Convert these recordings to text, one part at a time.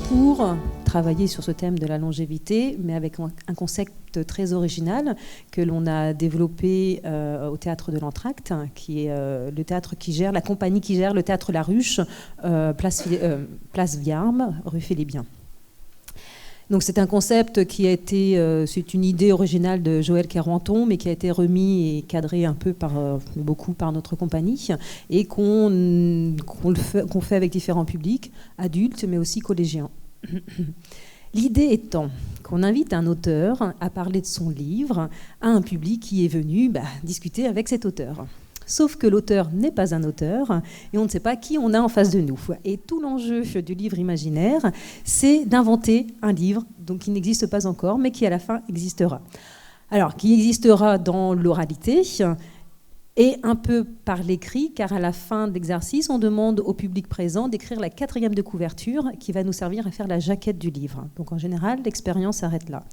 Pour travailler sur ce thème de la longévité, mais avec un concept très original que l'on a développé au théâtre de l'Entracte, qui est le théâtre qui gère, la compagnie qui gère le théâtre La Ruche, place Viarme, rue Philibien. Donc c'est un concept qui a été, c'est une idée originale de Joël Kerouanton, mais qui a été remis et cadré un peu beaucoup par notre compagnie, et qu'on fait avec différents publics, adultes, mais aussi collégiens. L'idée étant qu'on invite un auteur à parler de son livre à un public qui est venu discuter avec cet auteur. Sauf que l'auteur n'est pas un auteur et on ne sait pas qui on a en face de nous. Et tout l'enjeu du livre imaginaire, c'est d'inventer un livre donc, qui n'existe pas encore, mais qui à la fin existera. Alors, qui existera dans l'oralité et un peu par l'écrit, car à la fin de l'exercice, on demande au public présent d'écrire la 4e de couverture qui va nous servir à faire la jaquette du livre. Donc en général, l'expérience s'arrête là.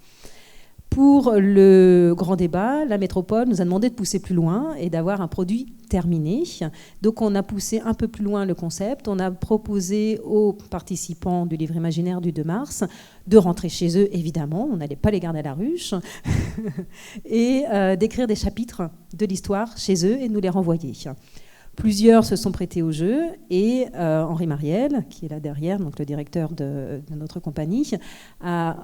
Pour le grand débat, la métropole nous a demandé de pousser plus loin et d'avoir un produit terminé. Donc on a poussé un peu plus loin le concept. On a proposé aux participants du livre imaginaire du 2 mars de rentrer chez eux, évidemment. On n'allait pas les garder à la ruche. Et d'écrire des chapitres de l'histoire chez eux et nous les renvoyer. Plusieurs se sont prêtés au jeu et Henri Mariel, qui est là derrière, donc le directeur de notre compagnie, a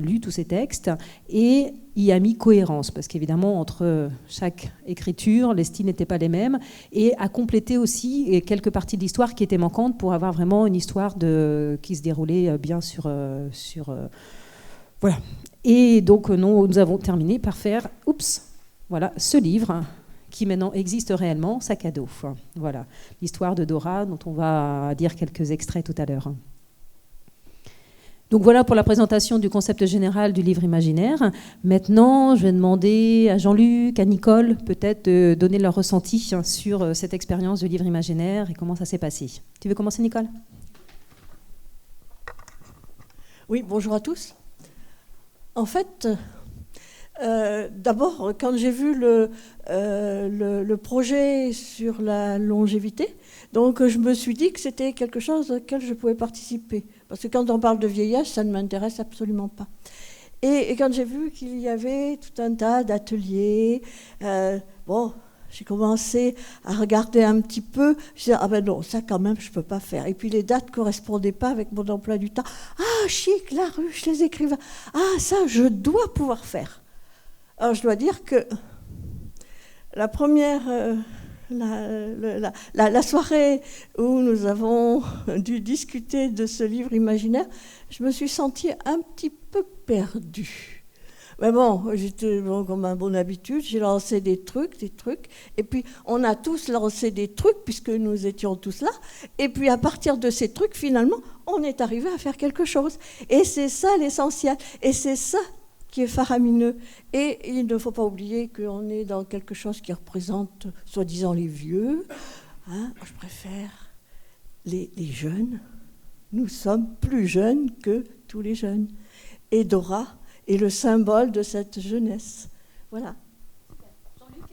lu tous ces textes et y a mis cohérence, parce qu'évidemment, entre chaque écriture, les styles n'étaient pas les mêmes, et a complété aussi quelques parties de l'histoire qui étaient manquantes pour avoir vraiment une histoire qui se déroulait bien voilà. Et donc, nous avons terminé par faire, ce livre qui maintenant existe réellement, Sac à dos. Voilà, l'histoire de Dora, dont on va dire quelques extraits tout à l'heure. Donc voilà pour la présentation du concept général du livre imaginaire. Maintenant, je vais demander à Jean-Luc, à Nicole, peut-être de donner leur ressenti sur cette expérience du livre imaginaire et comment ça s'est passé. Tu veux commencer, Nicole ? Oui, bonjour à tous. En fait, d'abord, quand j'ai vu le projet sur la longévité, donc je me suis dit que c'était quelque chose auquel je pouvais participer. Parce que quand on parle de vieillage, ça ne m'intéresse absolument pas. Et quand j'ai vu qu'il y avait tout un tas d'ateliers, j'ai commencé à regarder un petit peu. Je disais, non, ça quand même, je ne peux pas faire. Et puis les dates ne correspondaient pas avec mon emploi du temps. Ah, chic, La Ruche, les écrivains. Ah, ça, je dois pouvoir faire. Alors je dois dire que la première... La soirée où nous avons dû discuter de ce livre imaginaire, je me suis sentie un petit peu perdue. Mais bon, j'étais comme à mon habitude, j'ai lancé des trucs, et puis on a tous lancé des trucs, puisque nous étions tous là, et puis à partir de ces trucs, finalement, on est arrivé à faire quelque chose. Et c'est ça l'essentiel, et c'est ça qui est faramineux. Et il ne faut pas oublier qu'on est dans quelque chose qui représente, soi-disant, les vieux. Je préfère les jeunes. Nous sommes plus jeunes que tous les jeunes. Et Dora est le symbole de cette jeunesse. Voilà. Jean-Luc ?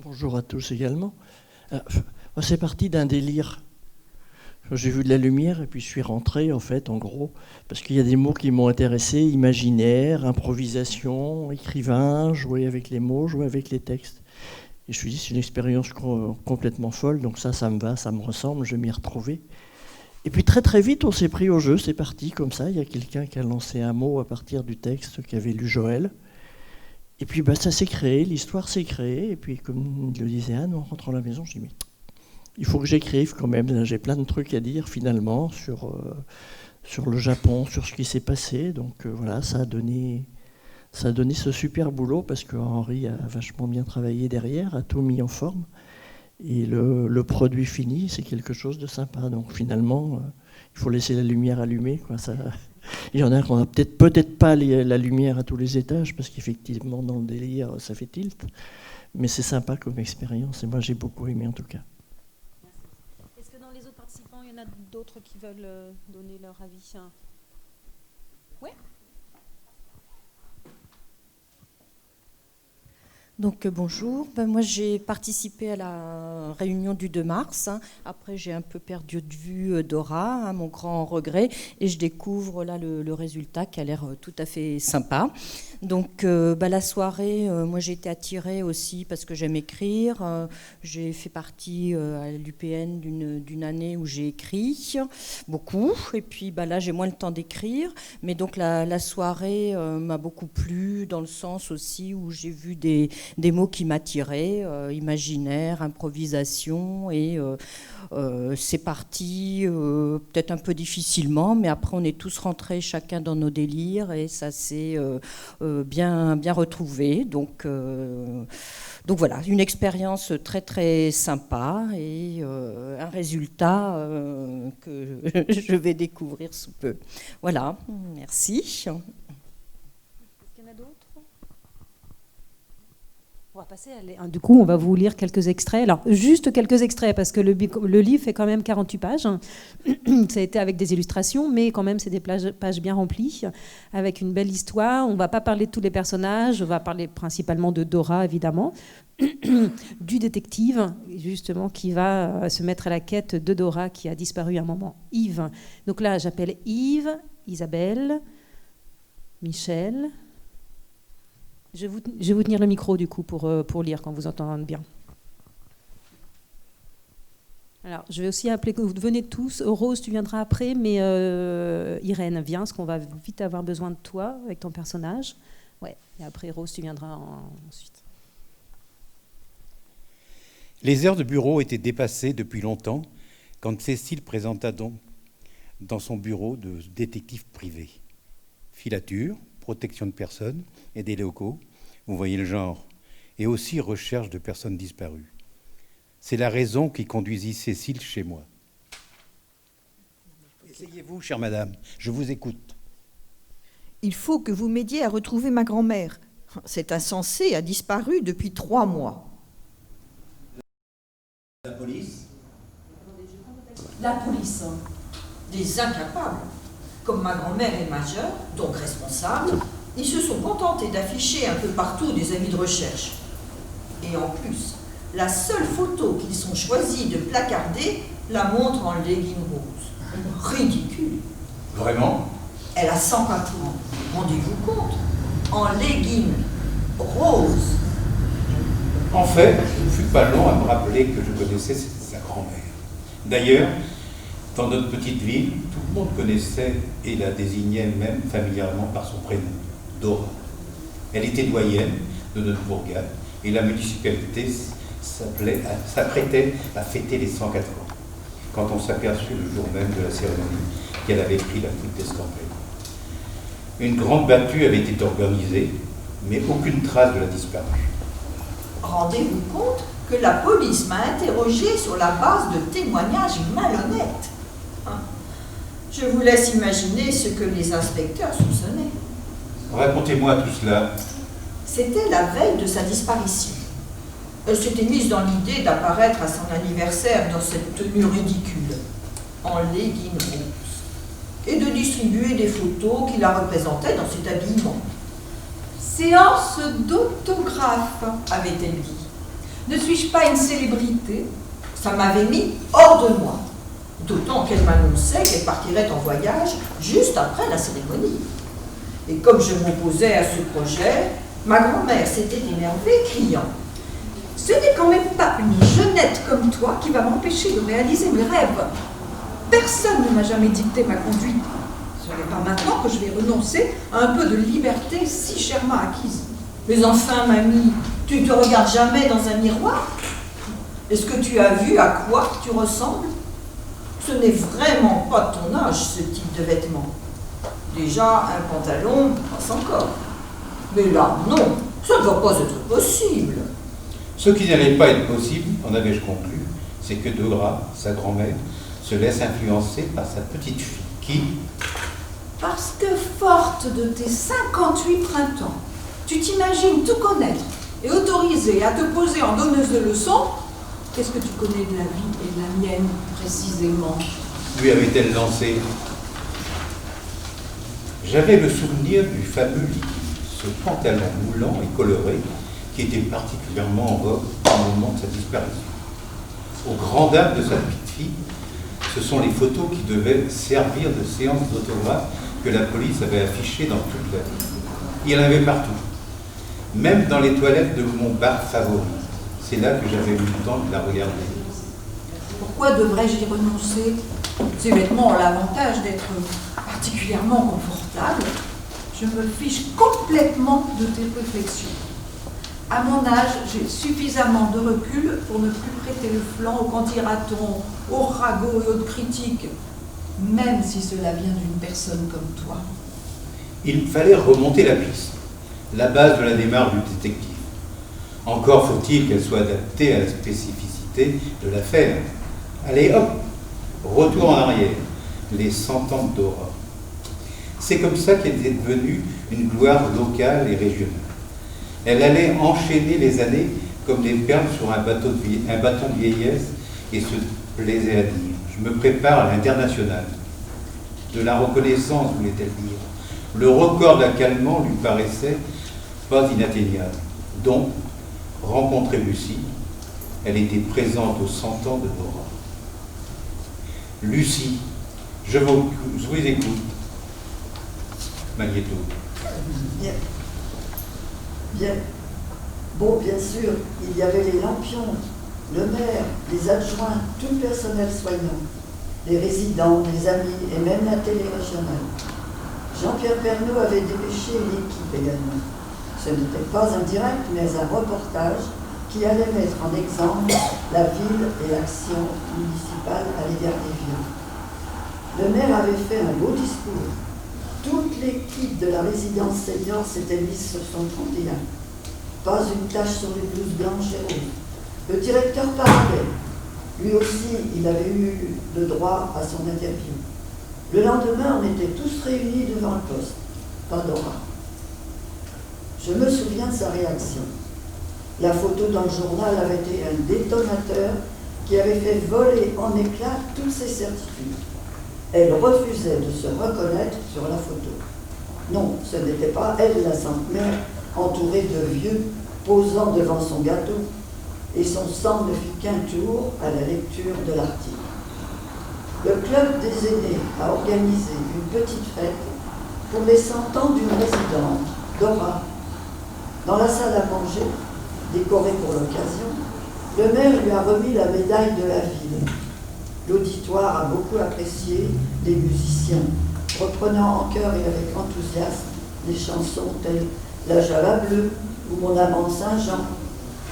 Bonjour à tous également. C'est parti d'un délire. J'ai vu de la lumière et puis je suis rentré, en fait, en gros, parce qu'il y a des mots qui m'ont intéressé, imaginaire, improvisation, écrivain, jouer avec les mots, jouer avec les textes. Et je me suis dit, c'est une expérience complètement folle, donc ça me va, ça me ressemble, je vais m'y retrouver. Et puis très très vite, on s'est pris au jeu, c'est parti comme ça. Il y a quelqu'un qui a lancé un mot à partir du texte qu'avait lu Joël. Et puis ça s'est créé, l'histoire s'est créée. Et puis comme le disait Anne, en rentrant à la maison, je dis, mais il faut que j'écrive quand même. J'ai plein de trucs à dire finalement sur le Japon, sur ce qui s'est passé. Donc voilà, ça a donné ce super boulot parce que Henri a vachement bien travaillé derrière, a tout mis en forme. Et le produit fini, c'est quelque chose de sympa. Donc finalement, il faut laisser la lumière allumée, quoi. Il y en a qui n'ont peut-être pas la lumière à tous les étages, parce qu'effectivement, dans le délire, ça fait tilt. Mais c'est sympa comme expérience, et moi j'ai beaucoup aimé en tout cas. Est-ce que dans les autres participants, il y en a d'autres qui veulent donner leur avis? Oui. Donc bonjour, moi j'ai participé à la réunion du 2 mars, après j'ai un peu perdu de vue Dora, mon grand regret, et je découvre là le résultat qui a l'air tout à fait sympa. Donc la soirée, moi j'ai été attirée aussi parce que j'aime écrire, j'ai fait partie à l'UPN d'une année où j'ai écrit beaucoup, et puis là j'ai moins le temps d'écrire, mais donc la soirée m'a beaucoup plu dans le sens aussi où j'ai vu des mots qui m'attiraient, imaginaire, improvisation, et c'est parti peut-être un peu difficilement, mais après on est tous rentrés chacun dans nos délires et ça s'est bien retrouvé. Donc voilà, une expérience très très sympa et un résultat que je vais découvrir sous peu. Voilà, merci. Est-ce qu'il y en a d'autres? On va passer du coup, on va vous lire quelques extraits. Alors, juste quelques extraits, parce que le livre fait quand même 48 pages. Ça a été avec des illustrations, mais quand même, c'est des pages bien remplies, avec une belle histoire. On ne va pas parler de tous les personnages, on va parler principalement de Dora, évidemment, du détective, justement, qui va se mettre à la quête de Dora, qui a disparu à un moment. Yves. Donc là, j'appelle Yves, Isabelle, Michel... Je vais vous tenir le micro, du coup, pour lire, quand vous entendez bien. Alors, je vais aussi appeler, vous venez tous. Rose, tu viendras après, mais Irène, viens, parce qu'on va vite avoir besoin de toi, avec ton personnage. Ouais, et après, Rose, tu viendras ensuite. Les heures de bureau étaient dépassées depuis longtemps, quand Cécile présenta donc dans son bureau de détective privé. Filature, protection de personnes et des locaux, vous voyez le genre, et aussi recherche de personnes disparues. C'est la raison qui conduisit Cécile chez moi. Essayez-vous, chère madame, je vous écoute. Il faut que vous m'aidiez à retrouver ma grand-mère. Cette insensée a disparu depuis 3 mois. La police ? La police. Des incapables. Comme ma grand-mère est majeure, donc responsable, ils se sont contentés d'afficher un peu partout des avis de recherche. Et en plus, la seule photo qu'ils ont choisi de placarder la montre en legging rose. Ridicule. Vraiment ? Elle a 104 ans. Rendez-vous compte ? En legging rose. En fait, il ne fut pas long à me rappeler que je connaissais sa grand-mère. D'ailleurs, dans notre petite ville, tout le monde connaissait et la désignait même familièrement par son prénom, Dora. Elle était doyenne de notre bourgade et la municipalité s'apprêtait à fêter les 104 ans, quand on s'aperçut le jour même de la cérémonie qu'elle avait pris la fuite d'escampée. Une grande battue avait été organisée, mais aucune trace de la disparue. Rendez-vous compte que la police m'a interrogé sur la base de témoignages malhonnêtes. Je vous laisse imaginer ce que les inspecteurs soupçonnaient. Racontez-moi tout cela. C'était la veille de sa disparition. Elle s'était mise dans l'idée d'apparaître à son anniversaire dans cette tenue ridicule, en legging rose, et de distribuer des photos qui la représentaient dans cet habillement. Séance d'autographe, avait-elle dit. Ne suis-je pas une célébrité? Ça m'avait mis hors de moi. D'autant qu'elle m'annonçait qu'elle partirait en voyage juste après la cérémonie. Et comme je m'opposais à ce projet, ma grand-mère s'était énervée, criant « Ce n'est quand même pas une jeunette comme toi qui va m'empêcher de réaliser mes rêves. Personne ne m'a jamais dicté ma conduite. Ce n'est pas maintenant que je vais renoncer à un peu de liberté si chèrement acquise. » Mais enfin, mamie, tu ne te regardes jamais dans un miroir? Est-ce que tu as vu à quoi tu ressembles? Ce n'est vraiment pas ton âge, ce type de vêtements. Déjà, un pantalon passe encore. Mais là, non, ça ne va pas être possible. Ce qui n'allait pas être possible, en avais-je conclu, c'est que Dora, sa grand-mère, se laisse influencer par sa petite fille, qui... Parce que forte de tes 58 printemps, tu t'imagines tout connaître et autorisée à te poser en donneuse de leçons. Qu'est-ce que tu connais de la vie et de la mienne, précisément? lui avait-elle lancé. J'avais le souvenir du fameux liquide, ce pantalon moulant et coloré qui était particulièrement en vogue au moment de sa disparition. Au grand dam de sa petite fille, ce sont les photos qui devaient servir de séance d'autographe que la police avait affichées dans toute la ville. Il y en avait partout, même dans les toilettes de mon bar favori. C'est là que j'avais eu le temps de la regarder. Pourquoi devrais-je y renoncer? Ces vêtements ont l'avantage d'être particulièrement confortables. Je me fiche complètement de tes réflexions. À mon âge, j'ai suffisamment de recul pour ne plus prêter le flanc aux candidatons, aux ragots et aux critiques, même si cela vient d'une personne comme toi. Il fallait remonter la piste, la base de la démarche du détective. Encore faut-il qu'elle soit adaptée à la spécificité de l'affaire. Allez hop, retour en arrière, les 100 ans de Dora. C'est comme ça qu'elle est devenue une gloire locale et régionale. Elle allait enchaîner les années comme des perles sur un bâton de vieillesse et se plaisait à dire « Je me prépare à l'international ». De la reconnaissance, voulait-elle dire. Le record d'accalement lui paraissait pas inatteignable. Donc, rencontrer Lucie, elle était présente aux 100 ans de Dora. Lucie, je vous écoute. Magnéto. Bien. Bien. Bon, bien sûr, il y avait les lampions, le maire, les adjoints, tout le personnel soignant, les résidents, les amis et même la télé régionale. Jean-Pierre Pernaut avait dépêché l'équipe également. Ce n'était pas un direct, mais un reportage qui allait mettre en exemple la ville et l'action municipale à l'égard des vieux. Le maire avait fait un beau discours. Toute l'équipe de la résidence senior s'était mise sur son 31. Pas une tache sur les blouses blanches et roses. Le directeur parlait. Lui aussi, il avait eu le droit à son interview. Le lendemain, on était tous réunis devant le poste. Pas Dora. Je me souviens de sa réaction. La photo dans le journal avait été un détonateur qui avait fait voler en éclats toutes ses certitudes. Elle refusait de se reconnaître sur la photo. Non, ce n'était pas elle, la centenaire, entourée de vieux, posant devant son gâteau, et son sang ne fit qu'un tour à la lecture de l'article. Le club des aînés a organisé une petite fête pour les 100 ans d'une résidente, Dora. Dans la salle à manger, décorée pour l'occasion, le maire lui a remis la médaille de la ville. L'auditoire a beaucoup apprécié les musiciens, reprenant en chœur et avec enthousiasme des chansons telles « La Java bleue » ou « Mon amant Saint-Jean »,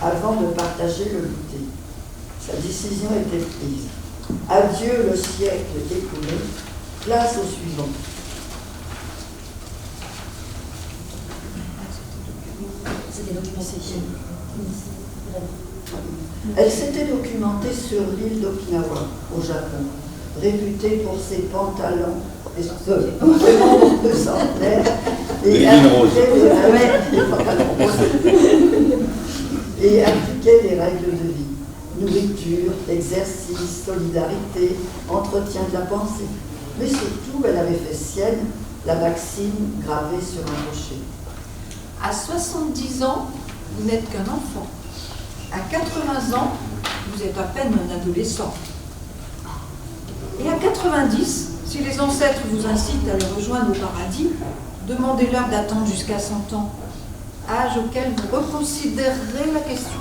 avant de partager le goûter. Sa décision était prise. Adieu le siècle écoulé, place au suivant. Elle s'était documentée sur l'île d'Okinawa, au Japon, réputée pour ses pantalons de centenaire et appliquait les règles de vie. Nourriture, exercice, solidarité, entretien de la pensée. Mais surtout, elle avait fait sienne la maxime gravée sur un rocher. À 70 ans, vous n'êtes qu'un enfant. À 80 ans, vous êtes à peine un adolescent. Et à 90, si les ancêtres vous incitent à les rejoindre au paradis, demandez-leur d'attendre jusqu'à 100 ans, âge auquel vous reconsidérerez la question.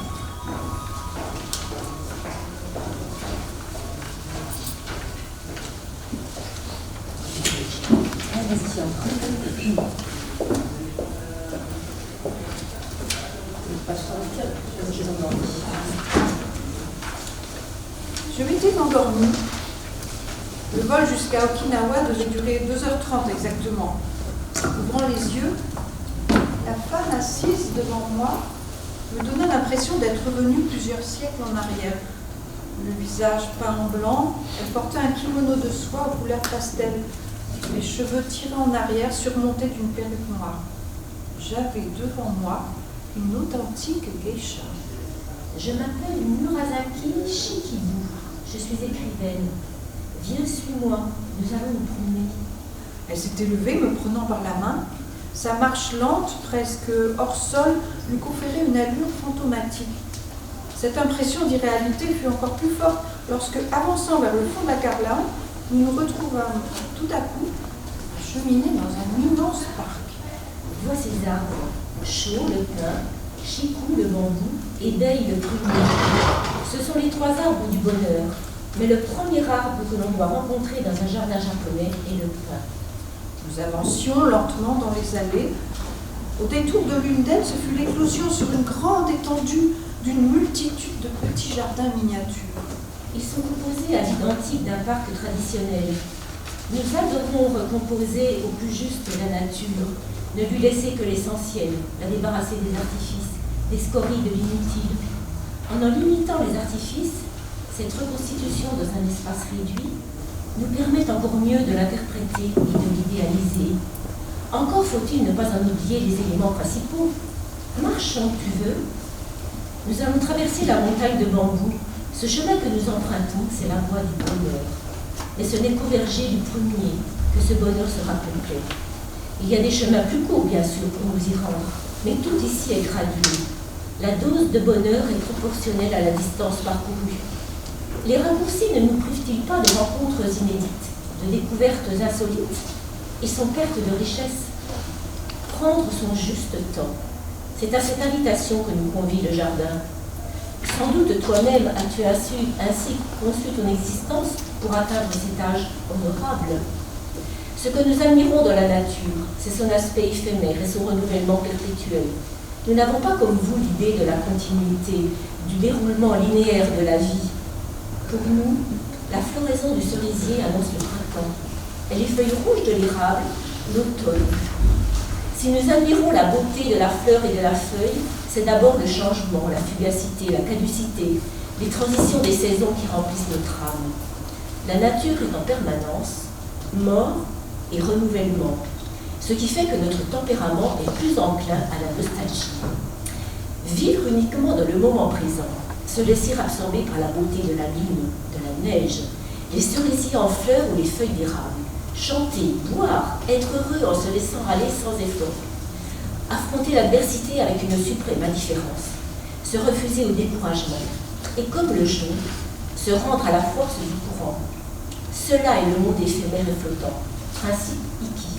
Je m'étais endormie. Le vol jusqu'à Okinawa devait durer 2h30 exactement. Ouvrant les yeux, la femme assise devant moi me donna l'impression d'être revenue plusieurs siècles en arrière. Le visage peint en blanc, elle portait un kimono de soie aux couleurs pastel, les cheveux tirés en arrière surmontés d'une perruque noire. J'avais devant moi une authentique geisha. Je m'appelle Murasaki Shikibu. Je suis écrivaine. Viens, suis-moi, nous allons nous promener. Elle s'était levée, me prenant par la main. Sa marche lente, presque hors sol, lui conférait une allure fantomatique. Cette impression d'irréalité fut encore plus forte lorsque, avançant vers le fond de la Carlin, nous nous retrouvâmes tout à coup à cheminer dans un immense parc. Vois ces arbres, Chaux le pin, Chicou le bambou et Beille le prunier. Ce sont les 3 arbres du bonheur, mais le premier arbre que l'on doit rencontrer dans un jardin japonais est le pin. Nous avancions lentement dans les allées. Au détour de l'une d'elles, ce fut l'éclosion sur une grande étendue d'une multitude de petits jardins miniatures. Ils sont composés à l'identique d'un parc traditionnel. Nous adorons recomposer au plus juste la nature, ne lui laisser que l'essentiel, la débarrasser des artifices, des scories de l'inutile. En limitant les artifices, cette reconstitution dans un espace réduit nous permet encore mieux de l'interpréter et de l'idéaliser. Encore faut-il ne pas en oublier les éléments principaux. Marchons, tu veux. Nous allons traverser la montagne de bambou. Ce chemin que nous empruntons, c'est la voie du bonheur. Mais ce n'est qu'au verger du prunier que ce bonheur sera complet. Il y a des chemins plus courts, bien sûr, pour nous y rendre, mais tout ici est gradué. La dose de bonheur est proportionnelle à la distance parcourue. Les raccourcis ne nous privent-ils pas de rencontres inédites, de découvertes insolites? Ils sont perte de richesse. Prendre son juste temps. C'est à cette invitation que nous convie le jardin. Sans doute toi-même as-tu ainsi conçu ton existence pour atteindre cet âge honorable. Ce que nous admirons dans la nature, c'est son aspect éphémère et son renouvellement perpétuel. Nous n'avons pas comme vous l'idée de la continuité, du déroulement linéaire de la vie. Pour nous, la floraison du cerisier annonce le printemps et les feuilles rouges de l'érable, l'automne. Si nous admirons la beauté de la fleur et de la feuille, c'est d'abord le changement, la fugacité, la caducité, les transitions des saisons qui remplissent notre âme. La nature est en permanence, mort et renouvellement, ce qui fait que notre tempérament est plus enclin à la nostalgie. Vivre uniquement dans le moment présent, se laisser absorber par la beauté de la lune, de la neige, les cerisiers en fleurs ou les feuilles d'érable, chanter, boire, être heureux en se laissant aller sans effort, affronter l'adversité avec une suprême indifférence, se refuser au découragement, et comme le jaune, se rendre à la force du courant. Cela est le monde éphémère et flottant, principe Iki.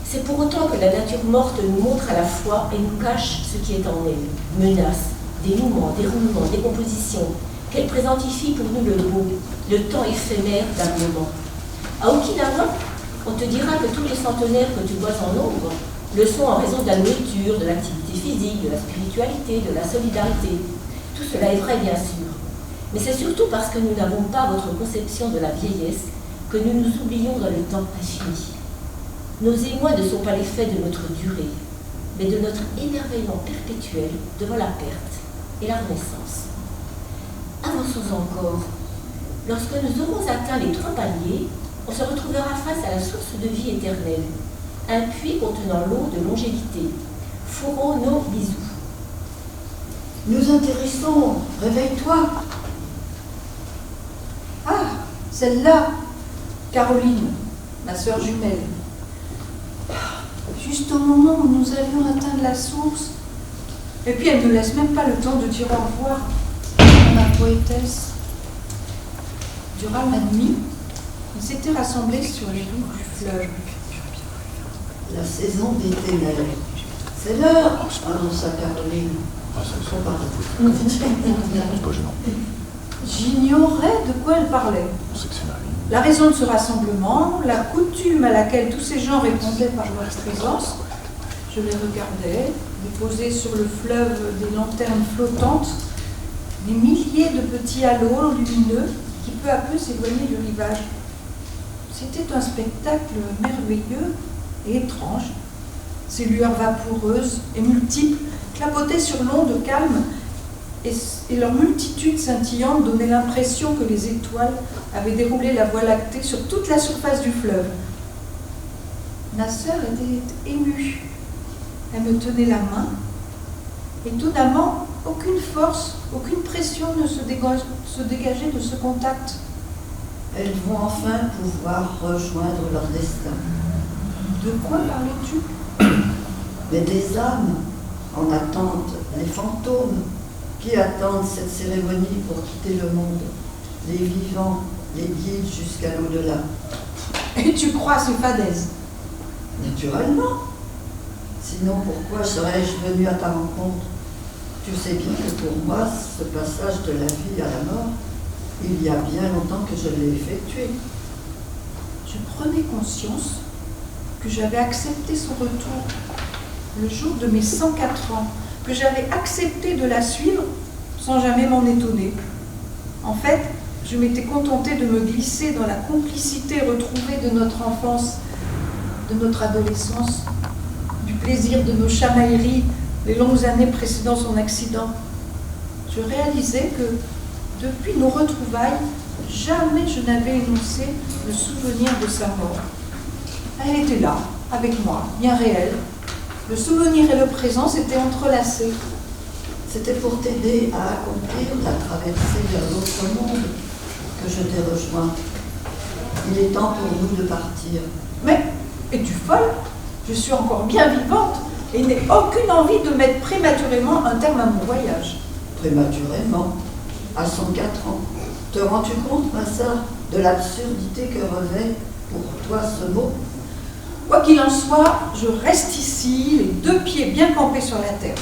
C'est pour autant que la nature morte nous montre à la fois et nous cache ce qui est en elle, menaces, dénouements, déroulements, décompositions, qu'elle présentifie pour nous le beau, le temps éphémère d'un moment. À Okinawa, on te dira que tous les centenaires que tu vois en nombre le sont en raison de la nourriture, de l'activité physique, de la spiritualité, de la solidarité. Tout cela est vrai, bien sûr. Mais c'est surtout parce que nous n'avons pas votre conception de la vieillesse que nous nous oublions dans le temps infini. Nos émois ne sont pas l'effet de notre durée, mais de notre émerveillement perpétuel devant la perte et la renaissance. Avançons encore. Lorsque nous aurons atteint les 3 paliers, on se retrouvera face à la source de vie éternelle, un puits contenant l'eau de longévité, Furo no Bizu. Nous intéressons, réveille-toi. Ah, celle-là, Caroline, ma sœur jumelle. Juste au moment où nous allions atteindre la source. Et puis elle ne laisse même pas le temps de dire au revoir à ma poétesse. Durant la nuit, ils s'étaient rassemblés sur les rives du fleuve. La saison des ténèbres. C'est l'heure, annonça Caroline. J'ignorais de quoi elle parlait. La raison de ce rassemblement, la coutume à laquelle tous ces gens répondaient par leur présence. Je les regardais, déposés sur le fleuve des lanternes flottantes, des milliers de petits halos lumineux qui peu à peu s'éloignaient du rivage. C'était un spectacle merveilleux et étrange. Ces lueurs vaporeuses et multiples clapotaient sur l'onde calme et leur multitude scintillante donnait l'impression que les étoiles avaient déroulé la Voie lactée sur toute la surface du fleuve. Ma sœur était émue. Elle me tenait la main. Étonnamment, aucune force, aucune pression ne se dégageait de ce contact. Elles vont enfin pouvoir rejoindre leur destin. De quoi parles-tu? Mais des âmes en attente, les fantômes qui attendent cette cérémonie pour quitter le monde, les vivants, les guides jusqu'à l'au-delà. Et tu crois à ces fadaises? Naturellement. Sinon, pourquoi serais-je venue à ta rencontre? Tu sais bien que pour moi, ce passage de la vie à la mort, il y a bien longtemps que je l'ai effectué. Je prenais conscience que j'avais accepté son retour le jour de mes 104 ans, que j'avais accepté de la suivre sans jamais m'en étonner. En fait, je m'étais contentée de me glisser dans la complicité retrouvée de notre enfance, de notre adolescence, du plaisir de nos chamailleries, les longues années précédant son accident. Je réalisais que, depuis nos retrouvailles, jamais je n'avais énoncé le souvenir de sa mort. Elle était là, avec moi, bien réelle. Le souvenir et le présent s'étaient entrelacés. C'était pour t'aider à accomplir la traversée vers l'autre monde que je t'ai rejoint. Il est temps pour nous de partir. Mais, es-tu folle? Je suis encore bien vivante et n'ai aucune envie de mettre prématurément un terme à mon voyage. Prématurément, à 104 ans. Te rends-tu compte, ma sœur, de l'absurdité que revêt pour toi ce mot? Quoi qu'il en soit, je reste ici, les deux pieds bien campés sur la terre.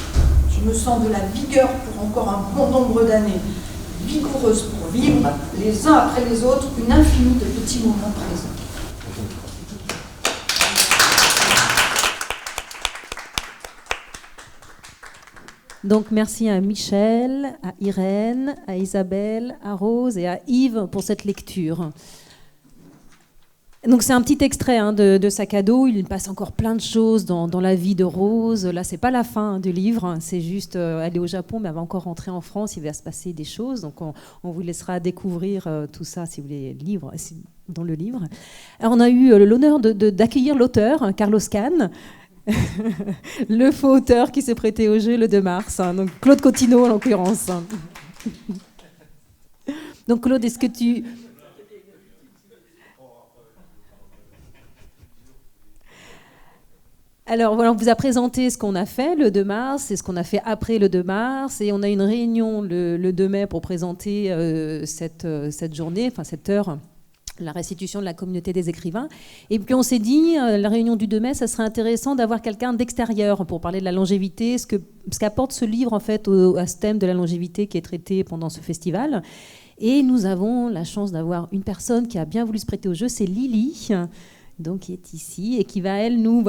Je me sens de la vigueur pour encore un bon nombre d'années, vigoureuse pour vivre, les uns après les autres, une infinie de petits moments présents. Donc merci à Michel, à Irène, à Isabelle, à Rose et à Yves pour cette lecture. Donc c'est un petit extrait de Sac à dos. Il passe encore plein de choses dans la vie de Rose. Là, c'est pas la fin du livre, c'est juste elle est au Japon, mais elle va encore rentrer en France. Il va se passer des choses. Donc on vous laissera découvrir tout ça si vous voulez dans le livre. Alors, on a eu l'honneur d'accueillir l'auteur, Carlos Kahn, le faux auteur qui s'est prêté au jeu le 2 mars. Donc Claude Coutinho en l'occurrence. Donc Claude, est-ce que tu... Alors voilà, on vous a présenté ce qu'on a fait le 2 mars et ce qu'on a fait après le 2 mars. Et on a une réunion le 2 mai pour présenter cette journée, enfin cette heure, la restitution de la communauté des écrivains. Et puis on s'est dit, la réunion du 2 mai, ça serait intéressant d'avoir quelqu'un d'extérieur pour parler de la longévité, ce qu'apporte ce livre en fait à ce thème de la longévité qui est traité pendant ce festival. Et nous avons la chance d'avoir une personne qui a bien voulu se prêter au jeu, c'est Lily, donc qui est ici et qui va, elle, nous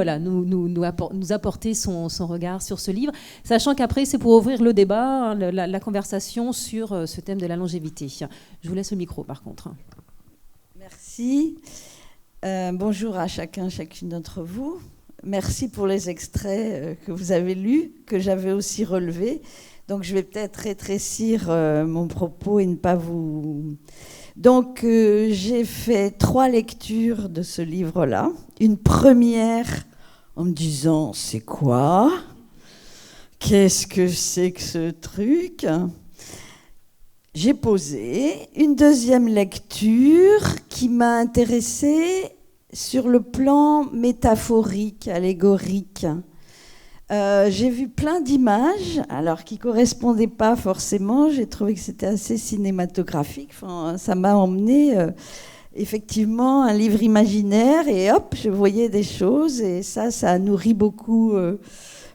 apporter son regard sur ce livre, sachant qu'après, c'est pour ouvrir le débat, la conversation sur ce thème de la longévité. Je vous laisse le micro, par contre. Merci. Bonjour à chacune d'entre vous. Merci pour les extraits que vous avez lus, que j'avais aussi relevés. Donc, je vais peut-être rétrécir mon propos et ne pas vous... Donc, j'ai fait 3 lectures de ce livre-là. Une première en me disant, c'est quoi? Qu'est-ce que c'est que ce truc? J'ai posé une deuxième lecture qui m'a intéressée sur le plan métaphorique, allégorique. J'ai vu plein d'images, alors qui ne correspondaient pas forcément. J'ai trouvé que c'était assez cinématographique. Enfin, ça m'a emmené effectivement un livre imaginaire et hop, je voyais des choses et ça a nourri beaucoup.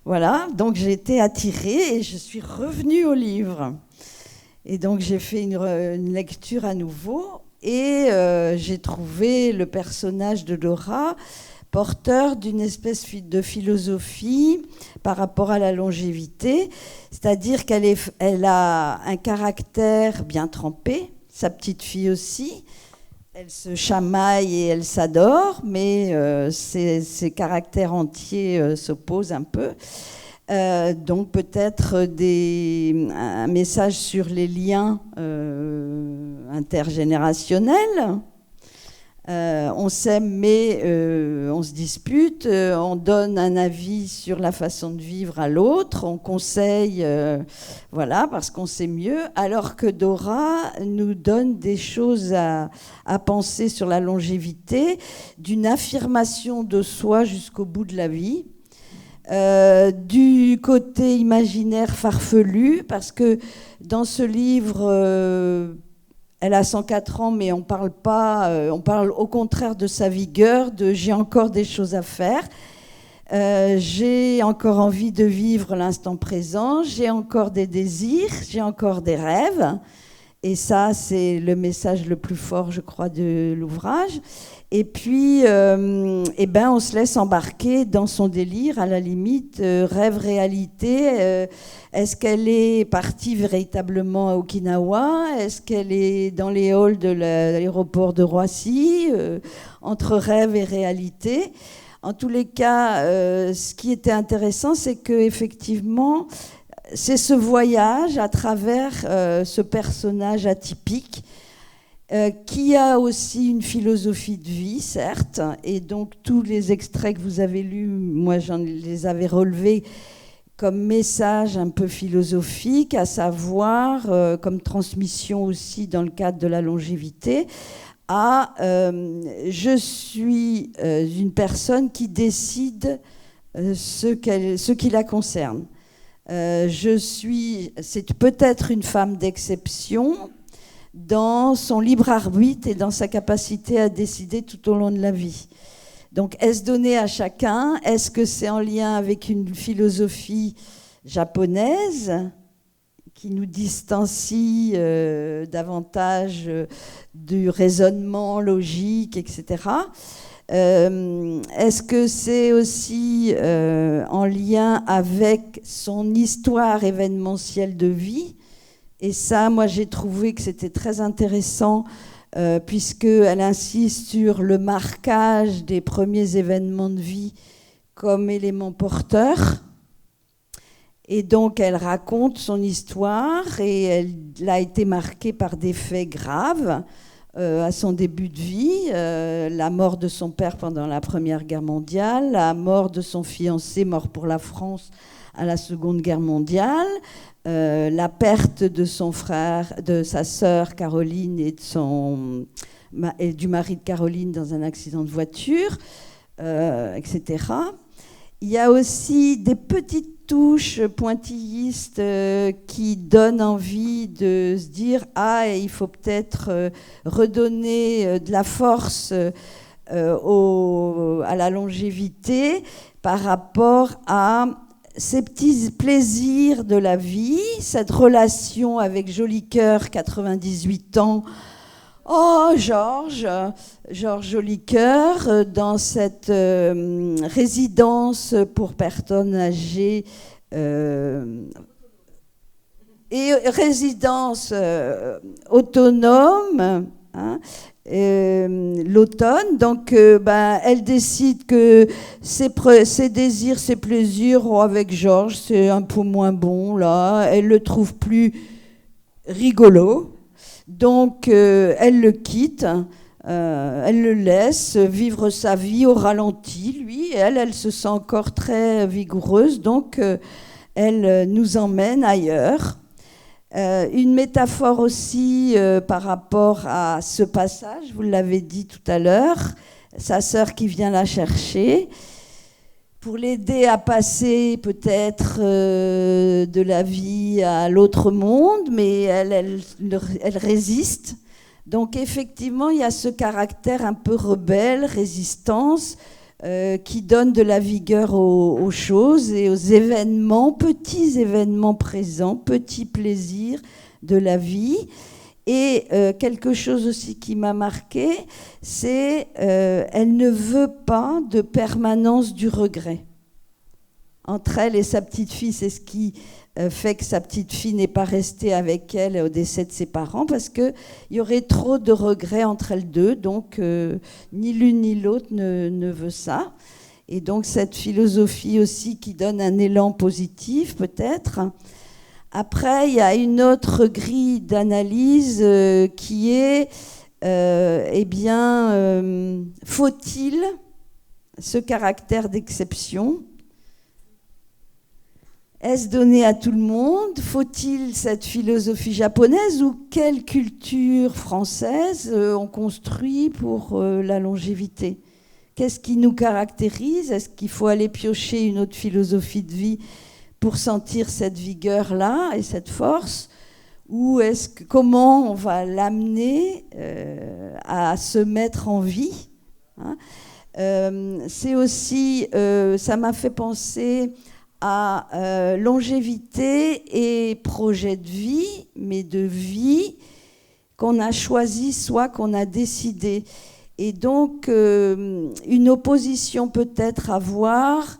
Voilà, donc j'ai été attirée et je suis revenue au livre. Et donc j'ai fait une lecture à nouveau et j'ai trouvé le personnage de Laura porteur d'une espèce de philosophie par rapport à la longévité, c'est-à-dire qu'elle a un caractère bien trempé, sa petite fille aussi, elle se chamaille et elle s'adore, mais ses caractères entiers s'opposent un peu. Donc peut-être un message sur les liens intergénérationnels. On s'aime, mais on se dispute. On donne un avis sur la façon de vivre à l'autre. On conseille, voilà, parce qu'on sait mieux. Alors que Dora nous donne des choses à penser sur la longévité, d'une affirmation de soi jusqu'au bout de la vie. Du côté imaginaire farfelu, parce que dans ce livre... elle a 104 ans, mais on parle pas. On parle au contraire de sa vigueur, de j'ai encore des choses à faire. J'ai encore envie de vivre l'instant présent. J'ai encore des désirs. J'ai encore des rêves. Et ça, c'est le message le plus fort, je crois, de l'ouvrage. Et puis, on se laisse embarquer dans son délire, à la limite, rêve-réalité. Est-ce qu'elle est partie véritablement à Okinawa? Est-ce qu'elle est dans les halls de l'aéroport de Roissy, entre rêve et réalité? En tous les cas, ce qui était intéressant, c'est qu'effectivement, c'est ce voyage à travers ce personnage atypique, qui a aussi une philosophie de vie, certes, et donc tous les extraits que vous avez lus, moi j'en les avais relevés comme message un peu philosophique, à savoir, comme transmission aussi dans le cadre de la longévité, je suis une personne qui décide ce qui la concerne. C'est peut-être une femme d'exception, dans son libre arbitre et dans sa capacité à décider tout au long de la vie. Donc, est-ce donné à chacun? Est-ce que c'est en lien avec une philosophie japonaise qui nous distancie davantage du raisonnement logique, etc. Est-ce que c'est aussi en lien avec son histoire événementielle de vie? Et ça, moi, j'ai trouvé que c'était très intéressant puisqu'elle insiste sur le marquage des premiers événements de vie comme élément porteur. Et donc, elle raconte son histoire et elle a été marquée par des faits graves à son début de vie. La mort de son père pendant la Première Guerre mondiale, la mort de son fiancé mort pour la France à la Seconde Guerre mondiale, la perte de son frère, de sa sœur Caroline et du mari de Caroline dans un accident de voiture, etc. Il y a aussi des petites touches pointillistes qui donnent envie de se dire « Ah, il faut peut-être redonner de la force à la longévité par rapport à ces petits plaisirs de la vie, cette relation avec Joli Cœur, 98 ans. Oh, Georges Joli Cœur, dans cette résidence pour personnes âgées et résidence autonome, hein, l'automne. Donc, elle décide que ses désirs, ses plaisirs avec Georges, c'est un peu moins bon, là. Elle le trouve plus rigolo. Donc, elle le quitte, elle le laisse vivre sa vie au ralenti, lui. Et elle se sent encore très vigoureuse, donc elle nous emmène ailleurs. Une métaphore aussi par rapport à ce passage, vous l'avez dit tout à l'heure, sa sœur qui vient la chercher pour l'aider à passer peut-être de la vie à l'autre monde, mais elle résiste. Donc effectivement, il y a ce caractère un peu rebelle, résistance, qui donne de la vigueur aux choses et aux événements, petits événements présents, petits plaisirs de la vie. Et quelque chose aussi qui m'a marqué, c'est elle ne veut pas de permanence du regret. Entre elle et sa petite fille, c'est ce qui fait que sa petite fille n'est pas restée avec elle au décès de ses parents, parce qu'il y aurait trop de regrets entre elles deux, donc ni l'une ni l'autre ne veut ça. Et donc cette philosophie aussi qui donne un élan positif peut-être. Après, il y a une autre grille d'analyse qui est eh bien, faut-il ce caractère d'exception? Est-ce donné à tout le monde? Faut-il cette philosophie japonaise ou quelle culture française on construit pour la longévité? Qu'est-ce qui nous caractérise? Est-ce qu'il faut aller piocher une autre philosophie de vie pour sentir cette vigueur-là et cette force? Ou comment on va l'amener à se mettre en vie, hein? C'est aussi, ça m'a fait penser à longévité et projet de vie, mais de vie qu'on a choisi, soit qu'on a décidé. Et donc, une opposition peut-être à voir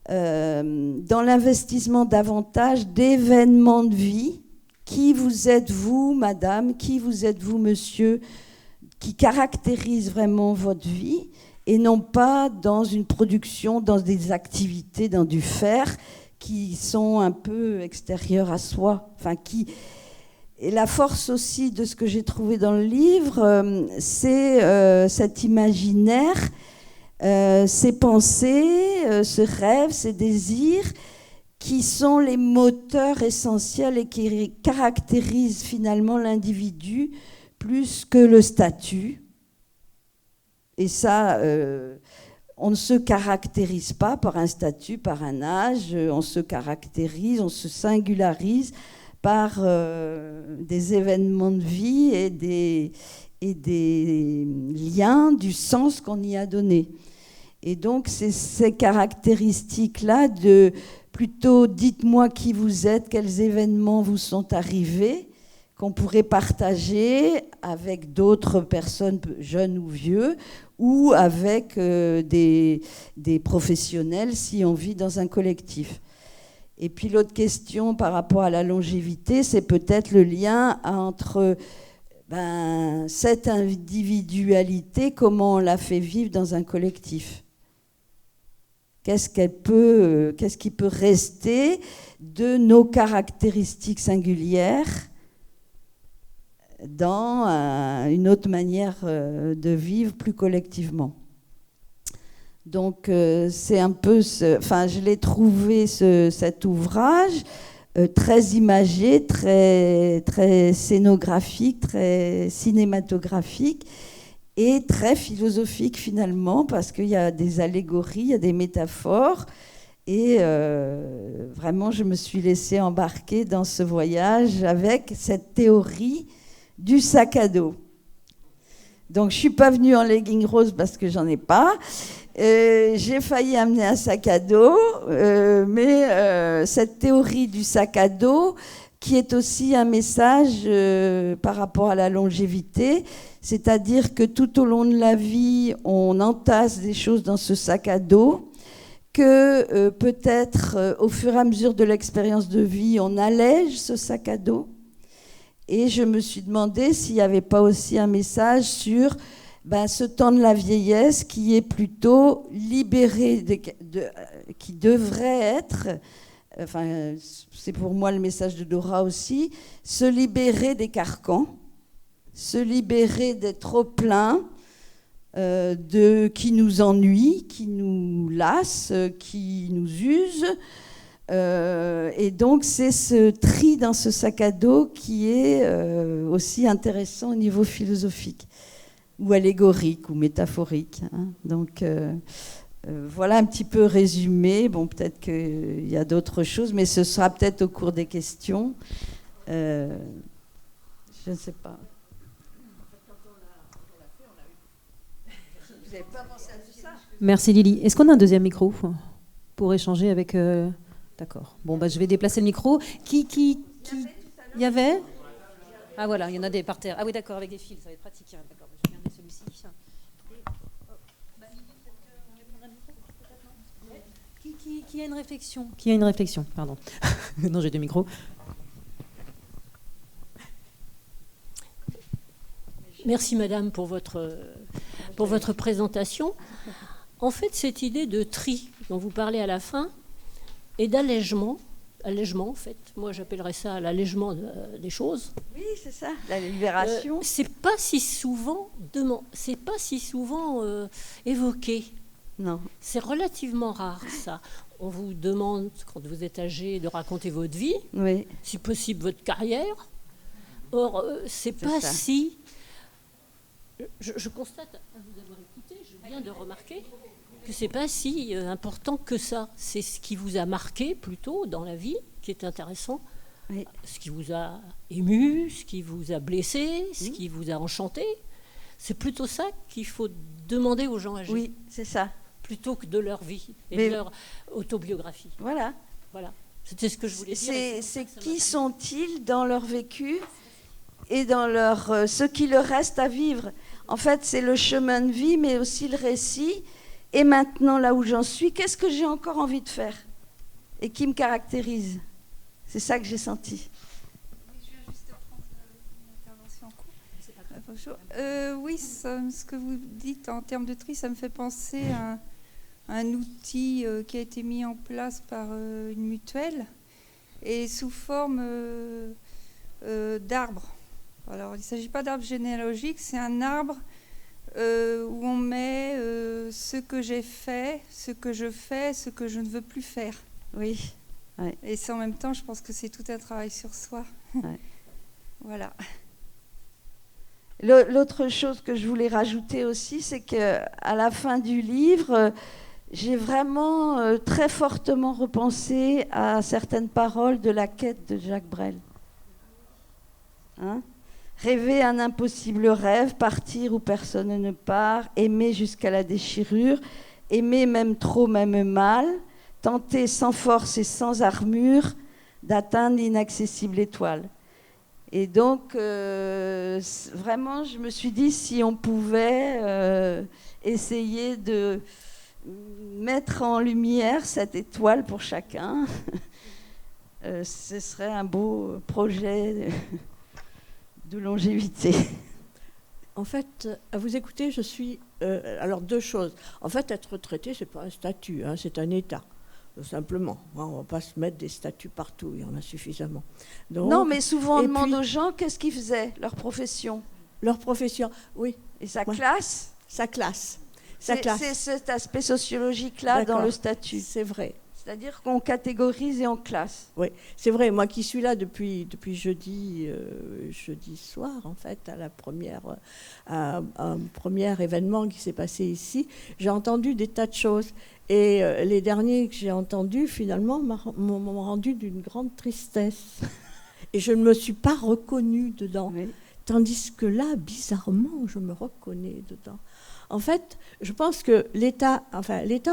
dans l'investissement davantage d'événements de vie. Qui vous êtes-vous, madame? Qui vous êtes-vous, monsieur? Qui caractérise vraiment votre vie, et non pas dans une production, dans des activités, dans du faire, qui sont un peu extérieures à soi. Enfin, Et la force aussi de ce que j'ai trouvé dans le livre, c'est cet imaginaire, ces pensées, ce rêve, ces désirs, qui sont les moteurs essentiels et qui caractérisent finalement l'individu plus que le statut. Et ça, on ne se caractérise pas par un statut, par un âge, on se caractérise, on se singularise par des événements de vie et des liens, du sens qu'on y a donné. Et donc, c'est ces caractéristiques-là de plutôt dites-moi qui vous êtes, quels événements vous sont arrivés, qu'on pourrait partager avec d'autres personnes, jeunes ou vieux, ou avec des professionnels si on vit dans un collectif. Et puis l'autre question par rapport à la longévité, c'est peut-être le lien entre cette individualité, comment on la fait vivre dans un collectif. Qu'est-ce qui peut rester de nos caractéristiques singulières dans une autre manière de vivre plus collectivement. Donc c'est un peu, je l'ai trouvé cet ouvrage très imagé, très, très scénographique, très cinématographique et très philosophique finalement, parce qu'il y a des allégories, il y a des métaphores. Et vraiment, je me suis laissée embarquer dans ce voyage avec cette théorie du sac à dos. Donc, je ne suis pas venue en legging rose parce que j'en ai pas. J'ai failli amener un sac à dos, mais cette théorie du sac à dos, qui est aussi un message par rapport à la longévité, c'est-à-dire que tout au long de la vie, on entasse des choses dans ce sac à dos, que peut-être au fur et à mesure de l'expérience de vie, on allège ce sac à dos. Et je me suis demandé s'il n'y avait pas aussi un message sur ce temps de la vieillesse qui est plutôt libéré, qui devrait être, c'est pour moi le message de Dora aussi, se libérer des carcans, se libérer des trop-pleins, qui nous ennuient, qui nous lassent, qui nous usent. Et donc c'est ce tri dans ce sac à dos qui est aussi intéressant au niveau philosophique, ou allégorique, ou métaphorique. Hein. Donc voilà un petit peu résumé. Bon, peut-être qu'il y a d'autres choses, mais ce sera peut-être au cours des questions. Je ne sais pas. Vous n'avez pas pensé à tout ça? Merci Lily. Est-ce qu'on a un deuxième micro pour échanger avec... D'accord. Bon, je vais déplacer le micro. Qui Il y avait Ah voilà, il y en a des par terre. Ah oui, d'accord, avec des fils, ça va être pratique. Hein. D'accord, je vais garder celui-ci. Qui a une réflexion? Qui a une réflexion? Pardon. Non, j'ai deux micros. Merci madame pour votre présentation. En fait, cette idée de tri dont vous parlez à la fin et d'allègement, allègement en fait. Moi j'appellerais ça l'allègement des choses. Oui, c'est ça, la libération. C'est pas si souvent évoqué. Non. C'est relativement rare ça. On vous demande quand vous êtes âgé de raconter votre vie, oui. Si possible votre carrière. Or c'est pas ça. Si. Je constate à vous avoir écouté, je viens de remarquer que c'est pas si important que ça. C'est ce qui vous a marqué plutôt dans la vie qui est intéressant, oui. Ce qui vous a ému, ce qui vous a blessé, ce qui vous a enchanté. C'est plutôt ça qu'il faut demander aux gens âgés. Oui, c'est ça. Plutôt que de leur vie et de leur autobiographie. Voilà. C'était ce que je voulais dire. C'est qui sont-ils dans leur vécu et dans ce qui leur reste à vivre. En fait, c'est le chemin de vie, mais aussi le récit. Et maintenant, là où j'en suis, qu'est-ce que j'ai encore envie de faire et qui me caractérise? C'est ça que j'ai senti. Oui, je viens juste de prendre une intervention en cours. Oui, ce que vous dites en termes de tri, ça me fait penser à un outil qui a été mis en place par une mutuelle et sous forme d'arbre. Alors, il ne s'agit pas d'arbre généalogique, c'est un arbre où on met ce que j'ai fait, ce que je fais, ce que je ne veux plus faire. Oui. Ouais. Et ça, en même temps, je pense que c'est tout un travail sur soi. Ouais. Voilà. L'autre chose que je voulais rajouter aussi, c'est qu'à la fin du livre, j'ai vraiment très fortement repensé à certaines paroles de La Quête de Jacques Brel. Rêver un impossible rêve, partir où personne ne part, aimer jusqu'à la déchirure, aimer même trop, même mal, tenter sans force et sans armure d'atteindre l'inaccessible étoile. Et donc, vraiment, je me suis dit, si on pouvait essayer de mettre en lumière cette étoile pour chacun, ce serait un beau projet de longévité. En fait, à vous écouter, je suis... alors, deux choses. En fait, être retraité, ce n'est pas un statut, c'est un état. Simplement, on ne va pas se mettre des statuts partout, il y en a suffisamment. Donc, non, mais souvent on demande aux gens qu'est-ce qu'ils faisaient, leur profession. Leur profession, oui. Et sa classe. Sa classe. C'est cet aspect sociologique-là dans le statut. C'est vrai. C'est-à-dire qu'on catégorise et on classe. Oui, c'est vrai. Moi qui suis là depuis jeudi soir, en fait, à un premier événement qui s'est passé ici, j'ai entendu des tas de choses. Et les derniers que j'ai entendus, finalement, m'ont rendu d'une grande tristesse. Et je ne me suis pas reconnue dedans. Oui. Tandis que là, bizarrement, je me reconnais dedans. En fait, je pense que l'état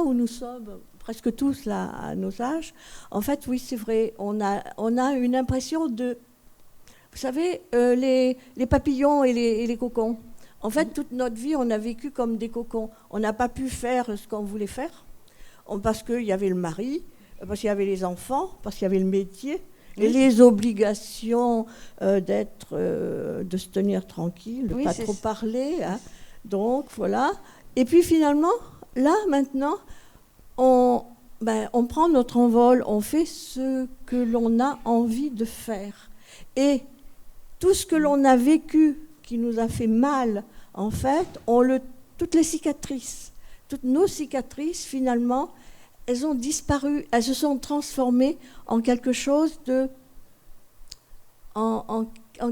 où nous sommes, presque tous là, à nos âges, en fait, oui, c'est vrai, on a une impression de... Vous savez, les papillons et les cocons. En fait, toute notre vie, on a vécu comme des cocons. On n'a pas pu faire ce qu'on voulait faire. Parce qu'il y avait le mari, parce qu'il y avait les enfants, parce qu'il y avait le métier, et les obligations de se tenir tranquille, de ne pas trop parler. Donc, voilà. Et puis, finalement, là, maintenant, on prend notre envol, on fait ce que l'on a envie de faire. Et tout ce que l'on a vécu, qui nous a fait mal, en fait, toutes les cicatrices, toutes nos cicatrices, finalement, elles ont disparu, elles se sont transformées en quelque chose de, en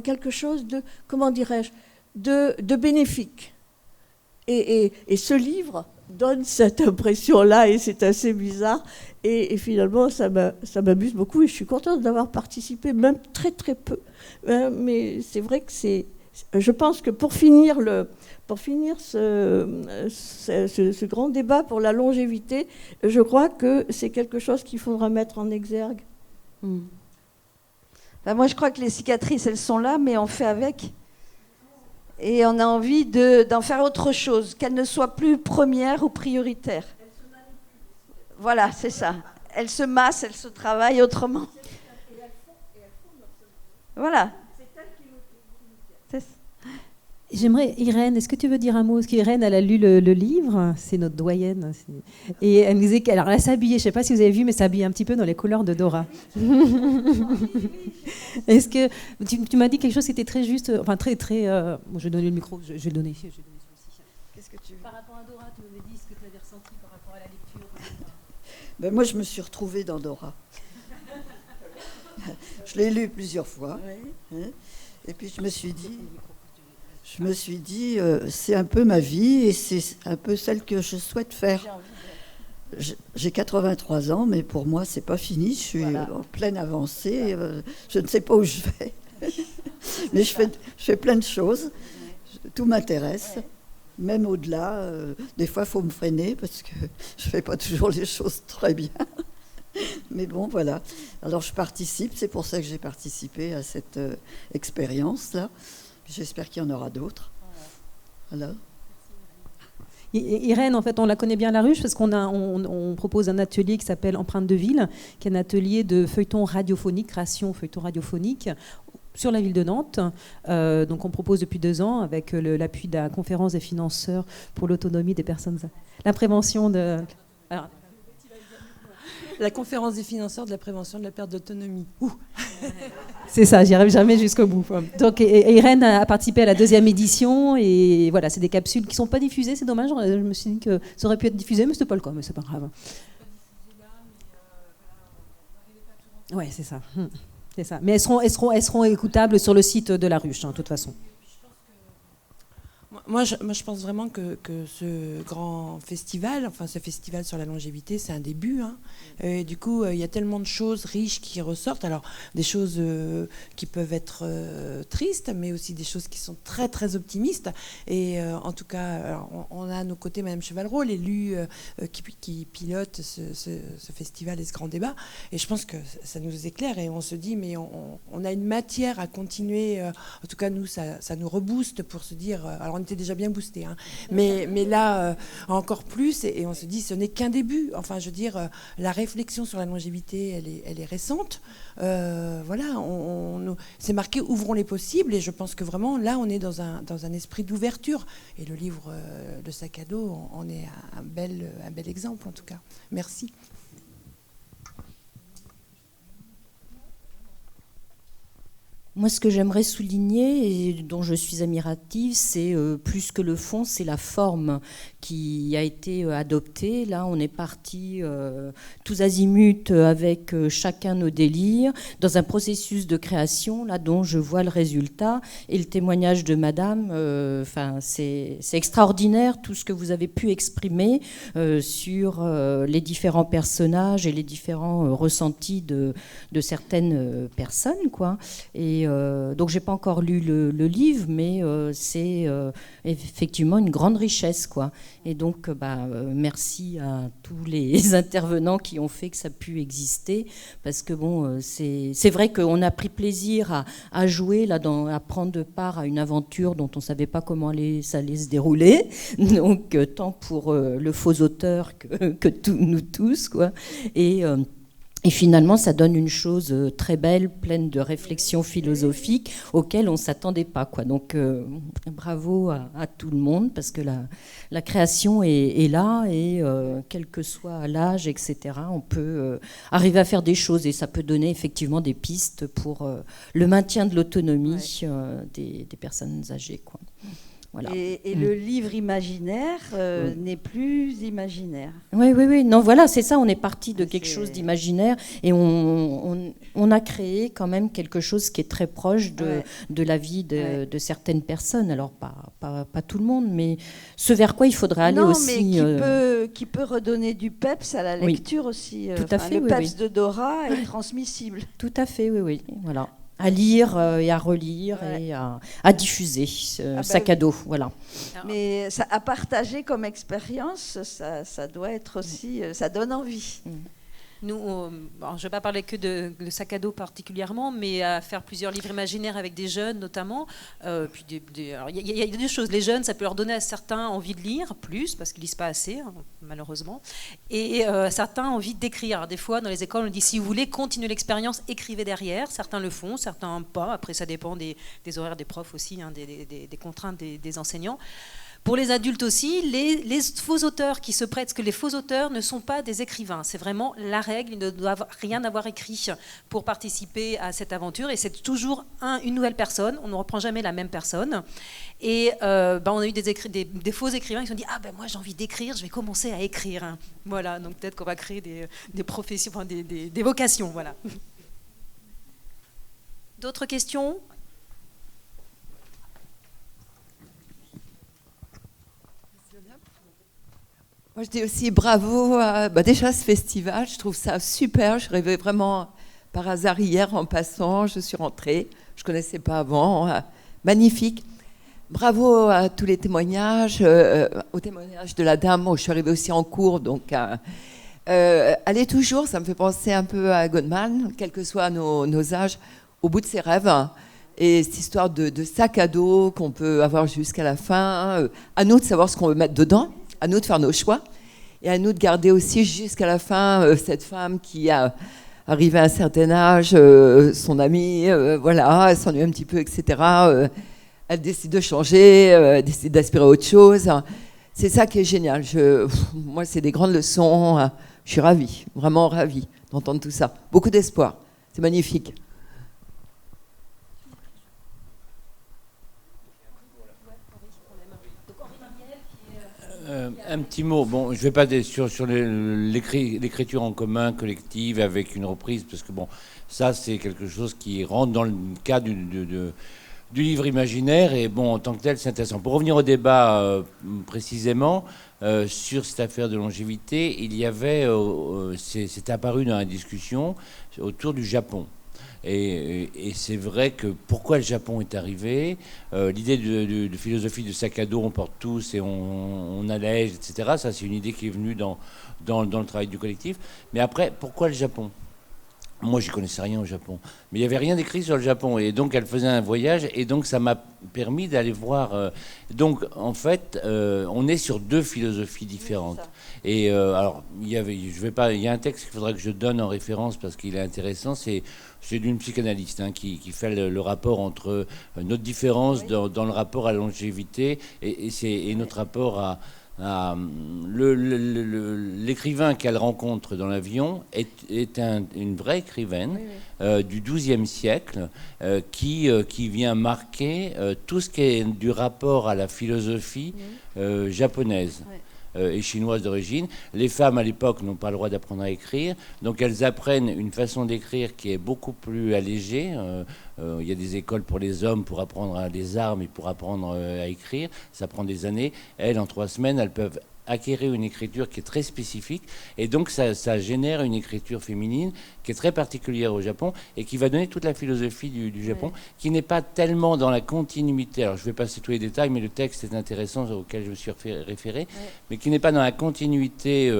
quelque chose de, comment dirais-je, de bénéfique. Et ce livre donne cette impression-là, et c'est assez bizarre. Et finalement, ça m'amuse beaucoup, et je suis contente d'avoir participé, même très très peu. Mais c'est vrai que je pense que pour finir ce grand débat pour la longévité, je crois que c'est quelque chose qu'il faudra mettre en exergue. Moi, je crois que les cicatrices, elles sont là, mais on fait avec. Et on a envie d'en faire autre chose, qu'elles ne soient plus premières ou prioritaires. Voilà, c'est ça. Elles se massent, elles se travaillent autrement. Voilà. J'aimerais, Irène, est-ce que tu veux dire un mot? Parce qu'Irène, elle a lu le livre, c'est notre doyenne. Et elle me disait qu'elle, alors elle s'habillait, je ne sais pas si vous avez vu, mais s'habillait un petit peu dans les couleurs de Dora. Est-ce que tu m'as dit quelque chose qui était très juste, enfin très, très. Bon, je vais donner le micro, je vais le donner. Qu'est-ce que tu veux? Par rapport à Dora, tu m'avais dit ce que tu avais ressenti par rapport à la lecture. Ben, moi, je me suis retrouvée dans Dora. Je l'ai lu plusieurs fois. Oui. Hein, et puis je me suis dit, c'est un peu ma vie et c'est un peu celle que je souhaite faire. J'ai 83 ans, mais pour moi, c'est pas fini. Je suis en pleine avancée. Je ne sais pas où je vais. Mais je fais plein de choses. Tout m'intéresse. Même au-delà. Des fois, il faut me freiner parce que je ne fais pas toujours les choses très bien. Mais bon, voilà. Alors, je participe. C'est pour ça que j'ai participé à cette expérience-là. J'espère qu'il y en aura d'autres. Voilà. Irène, en fait, on la connaît bien à la Ruche parce on propose un atelier qui s'appelle Empreinte de ville, qui est un atelier de feuilleton radiophonique, création feuilleton radiophonique sur la ville de Nantes. Donc, on propose depuis 2 ans avec l'appui de la conférence des financeurs pour l'autonomie des personnes. La prévention de... Alors, la conférence des financeurs de la prévention de la perte d'autonomie. C'est ça, j'y arrive jamais jusqu'au bout. Donc, Irène a participé à la 2e édition et voilà, c'est des capsules qui ne sont pas diffusées, c'est dommage. Je me suis dit que ça aurait pu être diffusé, mais ce n'est pas le cas, mais c'est pas grave. Ouais, c'est ça. C'est ça. Mais elles seront écoutables sur le site de la Ruche, de toute façon. Moi, je pense vraiment que ce grand festival, enfin ce festival sur la longévité, c'est un début. Et du coup, il y a tellement de choses riches qui ressortent. Alors, des choses qui peuvent être tristes, mais aussi des choses qui sont très, très optimistes. Et en tout cas, alors, on a à nos côtés Madame Chevalreau, l'élu qui pilote ce festival et ce grand débat. Et je pense que ça nous éclaire et on se dit, mais on a une matière à continuer. En tout cas, nous, ça nous rebooste pour se dire... Alors, on était déjà bien boosté, mais là encore plus, et on se dit ce n'est qu'un début. Enfin, je veux dire, la réflexion sur la longévité, elle est récente. Voilà, c'est marqué ouvrons les possibles, et je pense que vraiment là on est dans un esprit d'ouverture, et le livre Le sac à dos en est un bel exemple en tout cas. Merci. Moi, ce que j'aimerais souligner et dont je suis admirative, c'est plus que le fond, c'est la forme qui a été adoptée. Là, on est partis tous azimuts avec chacun nos délires, dans un processus de création là dont je vois le résultat. Et le témoignage de Madame, c'est extraordinaire tout ce que vous avez pu exprimer sur les différents personnages et les différents ressentis de certaines personnes, quoi. Et donc j'ai pas encore lu le livre, mais c'est effectivement une grande richesse, quoi. Et donc merci à tous les intervenants qui ont fait que ça a pu exister, parce que bon, c'est vrai qu'on a pris plaisir à jouer là, à prendre part à une aventure dont on savait pas comment ça allait se dérouler. Donc tant pour le faux auteur que nous tous, quoi. Et finalement, ça donne une chose très belle, pleine de réflexions philosophiques auxquelles on ne s'attendait pas, quoi. Donc, bravo à tout le monde, parce que la création est là, et quel que soit l'âge, etc., on peut arriver à faire des choses, et ça peut donner effectivement des pistes pour le maintien de l'autonomie des personnes âgées, quoi. Voilà. Et le livre imaginaire n'est plus imaginaire. Oui. Non, voilà, c'est ça. On est parti de quelque chose d'imaginaire, et on a créé quand même quelque chose qui est très proche de la vie de certaines personnes. Alors, pas tout le monde, mais ce vers quoi il faudrait aller aussi. Mais qui peut redonner du peps à la lecture aussi. Tout à fait, le peps de Dora est transmissible. Tout à fait, oui. Voilà. À lire et à relire et à diffuser sac à dos, voilà. Mais à partager comme expérience, ça doit être aussi, ça donne envie. Nous, je ne vais pas parler que de sac à dos particulièrement, mais à faire plusieurs livres imaginaires avec des jeunes notamment. Puis alors, il y a deux choses. Les jeunes, ça peut leur donner à certains envie de lire plus, parce qu'ils ne lisent pas assez, hein, malheureusement. Et certains envie d'écrire. Alors, des fois, dans les écoles, on dit, si vous voulez continuer l'expérience, écrivez derrière. Certains le font, certains pas. Après, ça dépend des horaires des profs aussi, hein, des contraintes des enseignants. Pour les adultes aussi, les faux auteurs qui se prêtent, parce que les faux auteurs ne sont pas des écrivains. C'est vraiment la règle, ils ne doivent rien avoir écrit pour participer à cette aventure. Et c'est toujours une nouvelle personne, on ne reprend jamais la même personne. Et on a eu des faux écrivains qui se sont dit « Ah ben moi j'ai envie d'écrire, je vais commencer à écrire. » Voilà, donc peut-être qu'on va créer des professions, enfin, des vocations. Voilà. D'autres questions ? Moi, je dis aussi bravo à déjà ce festival. Je trouve ça super. Je rêvais vraiment par hasard hier en passant. Je suis rentrée. Je ne connaissais pas avant. Magnifique. Bravo à tous les témoignages. Au témoignage de la dame, où je suis arrivée aussi en cours. Donc, allez toujours. Ça me fait penser un peu à Goldman, quels que soient nos âges, au bout de ses rêves. Et cette histoire de sac à dos qu'on peut avoir jusqu'à la fin. À nous de savoir ce qu'on veut mettre dedans. À nous de faire nos choix et à nous de garder aussi jusqu'à la fin cette femme qui a arrivé à un certain âge, son amie, voilà, elle s'ennuie un petit peu, etc. Elle décide de changer, elle décide d'aspirer à autre chose. C'est ça qui est génial. Moi, c'est des grandes leçons. Je suis ravie, vraiment ravie d'entendre tout ça. Beaucoup d'espoir. C'est magnifique. Un petit mot. Bon, je ne vais pas sur l'écriture en commun collective avec une reprise, parce que bon, ça c'est quelque chose qui rentre dans le cadre du livre imaginaire, et bon, en tant que tel, c'est intéressant. Pour revenir au débat précisément sur cette affaire de longévité, il y avait, c'est apparu dans la discussion autour du Japon. Et c'est vrai que pourquoi le Japon est arrivé, l'idée de philosophie de sac à dos, on porte tous et on allège, etc. Ça, c'est une idée qui est venue dans le travail du collectif. Mais après, pourquoi le Japon ? Moi, je ne connaissais rien au Japon. Mais il n'y avait rien d'écrit sur le Japon. Et donc, elle faisait un voyage. Et donc, ça m'a permis d'aller voir. Donc, en fait, on est sur deux philosophies différentes. Et alors, il y a un texte qu'il faudrait que je donne en référence parce qu'il est intéressant. C'est d'une psychanalyste qui fait le rapport entre notre différence dans le rapport à la longévité et notre rapport à l'écrivain qu'elle rencontre dans l'avion est une vraie écrivaine du XIIe siècle qui vient marquer tout ce qui est du rapport à la philosophie japonaise. Et chinoise d'origine. Les femmes à l'époque n'ont pas le droit d'apprendre à écrire, donc elles apprennent une façon d'écrire qui est beaucoup plus allégée. Il y a des écoles pour les hommes pour apprendre les armes et pour apprendre à écrire. Ça prend des années. Elles, en 3 semaines, elles peuvent acquérir une écriture qui est très spécifique, et donc ça génère une écriture féminine qui est très particulière au Japon et qui va donner toute la philosophie du Japon, qui n'est pas tellement dans la continuité. Alors je vais passer tous les détails, mais le texte est intéressant auquel je me suis référé, mais qui n'est pas dans la continuité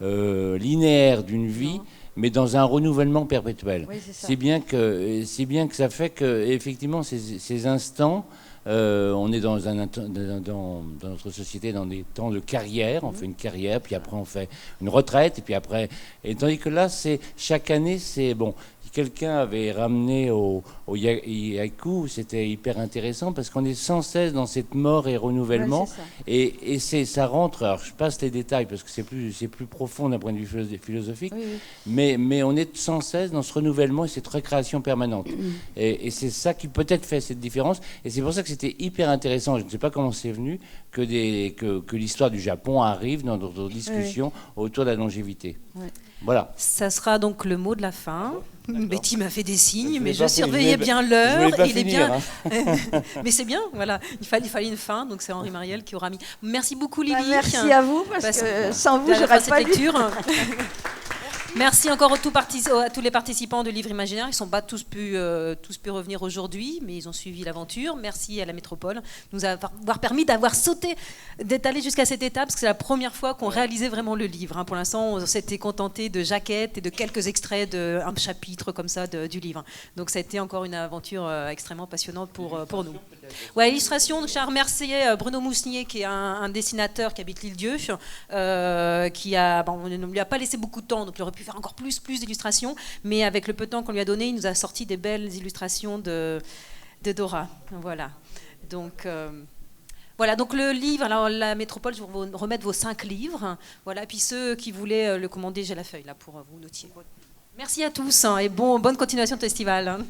linéaire d'une vie, mais dans un renouvellement perpétuel. Oui, c'est bien que ça fait que effectivement ces instants. On est dans notre société dans des temps de carrière, on fait une carrière, puis après on fait une retraite, et puis après... Et tandis que là, chaque année, c'est... Bon, quelqu'un avait ramené au Haiku, c'était hyper intéressant, parce qu'on est sans cesse dans cette mort et renouvellement, et ça rentre... Alors, je passe les détails, parce que c'est plus profond d'un point de vue philosophique, mais on est sans cesse dans ce renouvellement et cette recréation permanente. Et c'est ça qui peut-être fait cette différence, et c'est pour ça que c'était hyper intéressant. Je ne sais pas comment c'est venu que l'histoire du Japon arrive dans notre discussion autour de la longévité. Voilà. Ça sera donc le mot de la fin. Betty m'a fait des signes, mais je surveillais bien l'heure. Il est bien. Mais c'est bien, voilà. Il fallait une fin, donc c'est Henri Mariel qui aura mis. Merci beaucoup, Lily. Merci à vous, parce que sans vous, je n'aurais pas lu. Merci encore à tous les participants de Livre Imaginaire. Ils ne sont pas tous pu revenir aujourd'hui, mais ils ont suivi l'aventure. Merci à la Métropole de nous avoir permis d'être allé jusqu'à cette étape, parce que c'est la première fois qu'on réalisait vraiment le livre. Pour l'instant, on s'était contenté de jaquettes et de quelques extraits d'un chapitre comme ça du livre. Donc ça a été encore une aventure extrêmement passionnante pour nous. Ouais, illustration, je tiens à remercier Bruno Mousnier, qui est un dessinateur qui habite l'Île-Dieu, on ne lui a pas laissé beaucoup de temps, donc il aurait pu faire encore plus d'illustrations, mais avec le peu de temps qu'on lui a donné, il nous a sorti des belles illustrations de Dora. Voilà. Donc le livre, alors la Métropole, je vais vous remettre vos 5 livres. Voilà, puis ceux qui voulaient le commander, j'ai la feuille là pour vous noter. Merci à tous et bonne continuation de festival.